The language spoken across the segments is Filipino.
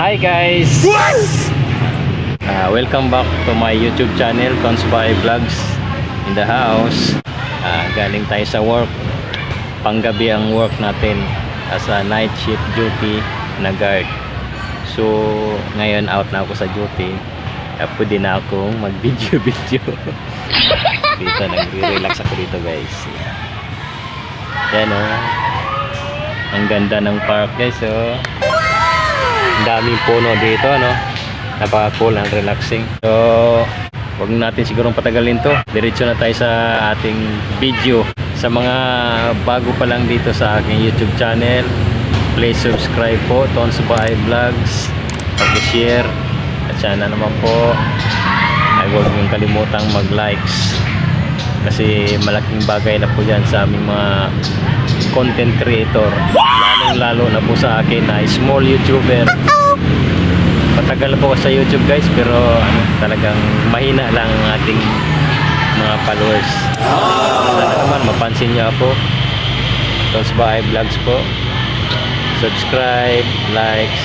Hi guys! Welcome back to my YouTube channel, Tonsby Vlogs in the house. Galing tayo sa work. Panggabi ang work natin as a night shift duty na guard. So ngayon out na ako sa duty. Pwede na akong mag video. Dito nagre-relax ako dito guys. Yan o. Ang ganda ng park guys oh. Ang daming puno dito no. Napaka-cool and relaxing. So wag natin sigurong patagalin to. Diretso na tayo sa ating video. Sa mga bago pa lang dito sa aking YouTube channel, please subscribe po, Tonsby Vlogs. Pag-share. At sana naman po ay huwag niyong kalimutang mag-likes. Kasi malaking bagay na po yan sa aming mga content creator. Lalo na po sa akin na small YouTuber. Patagal po sa YouTube guys, pero talagang mahina lang ang ating mga followers. Sana naman mapansin niyo ako. Tonsby Vlogs po. Subscribe, likes,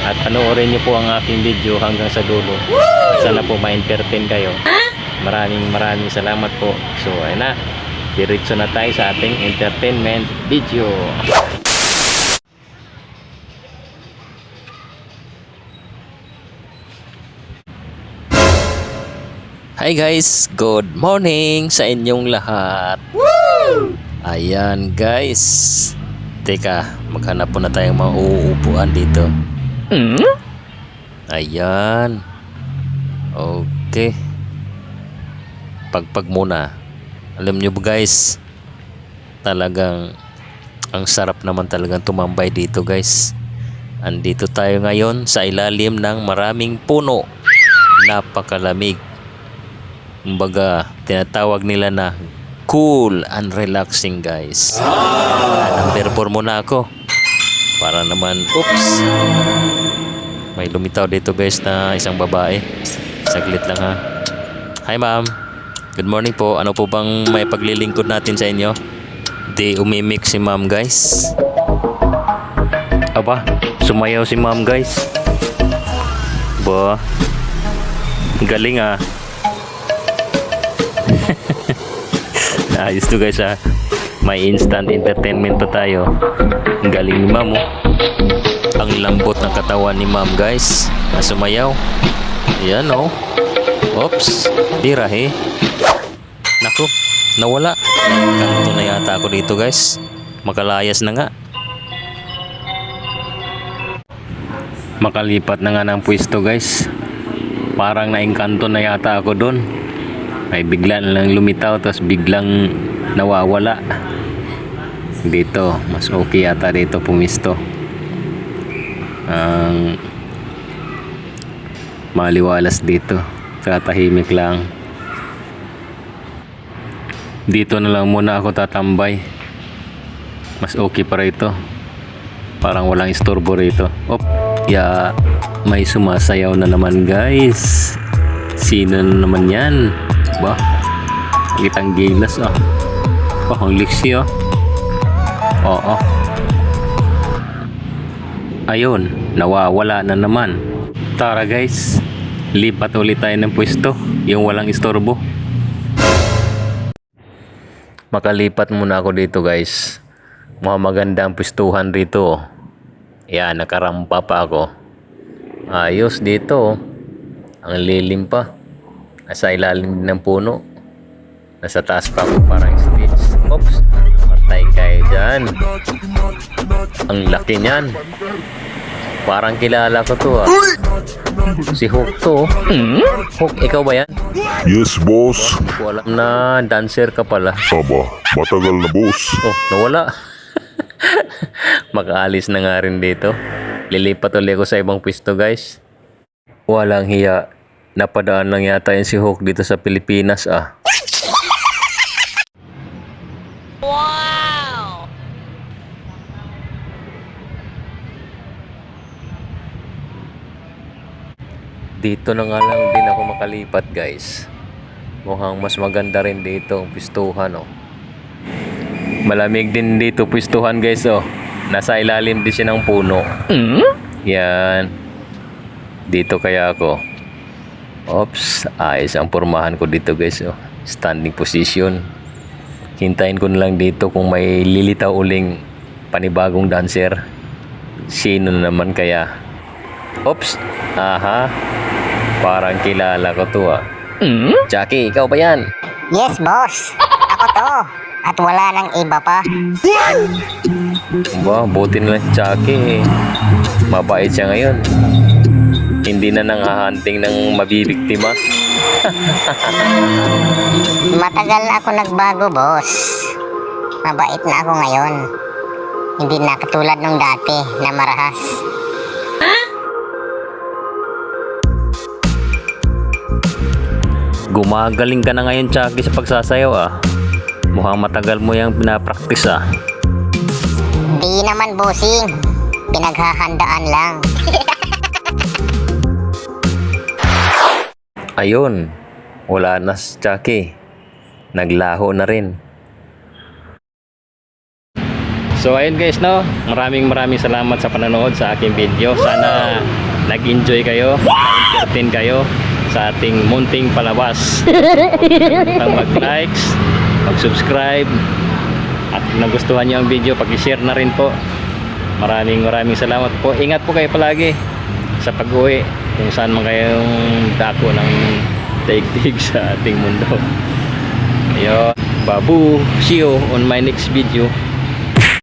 at panoorin niyo po ang aking video hanggang sa dulo. Sana po ma-entertain kayo. Maraming salamat po. So ayun na, diretso na tayo sa ating entertainment video. Hi guys, good morning sa inyong lahat. Woo! Ayan guys. Teka, maghanap po na tayong mga uupuan dito. Ayan. Okay. Pagpag muna. Alam nyo ba guys, talagang ang sarap naman talagang tumambay dito guys. Andito tayo ngayon sa ilalim ng maraming puno. Napakalamig. Kumbaga, tinatawag nila na cool and relaxing guys. Number 4 muna ako. Para naman, oops. May lumitaw dito guys na isang babae. Saglit lang ha. Hi ma'am. Good morning po. Ano po bang may paglilingkod natin sa inyo? Di umimik si ma'am guys. Aba, sumayaw si ma'am guys. Ba, galing ah. Ayos to guys ha. May instant entertainment pa tayo. Ang galing ni ma'am oh. Ang lambot ng katawan ni ma'am guys. Sumayaw. Yan oh. Oops, tirahe. Naku, nawala. Kanto na yata ako dito guys. Makalayas na nga. Makalipat na nga ng pwesto guys. Parang naingkanto na yata ako doon. Ay bigla na lang lumitaw tapos biglang nawawala. Dito, mas okay yata dito pumisto. Ang maliwalas dito. Katahimik lang. Dito na lang muna ako tatambay. Mas okay pa rito. Parang walang istorbo rito. Op, ya, may sumasayaw na naman guys. Sino na naman yan? Ba, kitang gilas ah. Oh, ang liksi ah. Oo. Ayun, nawawala na naman. Tara guys, lipat ulit tayo ng pwesto. Yung walang istorbo. Makalipat muna ako dito guys. Mukhang maganda ang pwestuhan rito. Yan, nakarampa pa ako. Ayos dito. Ang lilim pa. Nasa ilalim ng puno. Nasa taas pa ako parang stage. Oops, matay kayo dyan. Ang laki niyan. Parang kilala ko to ah. Si Hook to. Hook, ikaw ba yan? Yes, boss. Hindi ko alam na dancer ka pala. Aba, matagal na, boss. Oh, nawala. Makaalis na nga rin dito. Lilipat ulit ako sa ibang pwesto guys. Walang hiya. Napadaan lang yata yung si Hook dito sa Pilipinas ah. Wow! Dito na nga lang din ako makalipat guys. Mukhang mas maganda rin dito ang pwestuhan oh. Malamig din dito pwestuhan guys oh. Nasa ilalim din siya ng puno. Yan. Dito kaya ako. Oops, ayos ang pormahan ko dito guys. Oh. Standing position. Hintayin ko na lang dito kung may lilitaw uling panibagong dancer. Sino na naman kaya? Oops, aha. Parang kilala ko to ah. Jackie, ikaw ba yan? Yes, boss. Ako to. At wala nang iba pa. Ba, buti na lang si Jackie. Mabait siya ngayon. Hindi na nanghahunting ng mabibiktima. Matagal na ako nagbago, boss. Mabait na ako ngayon. Hindi na katulad nung dati na marahas. Gumagaling ka na ngayon, Jackie, sa pagsasayaw ah. Mukhang matagal mo yung pinapraktis ah. Di naman, bossing. Pinaghahandaan lang. Ayun, wala na si Jackie. Naglaho na rin. So ayun guys, no, maraming salamat sa panonood sa aking video. Sana nag-enjoy kayo, na-entertain kayo sa ating munting palabas. Huwag kalimutan mag-likes, mag-subscribe, at kung nagustuhan niyo ang video, pag-share na rin po. Maraming salamat po. Ingat po kayo palagi sa pag-uwi, kung saan man kayong dako ng daigdig sa ating mundo. Ayun, babu, see you on my next video.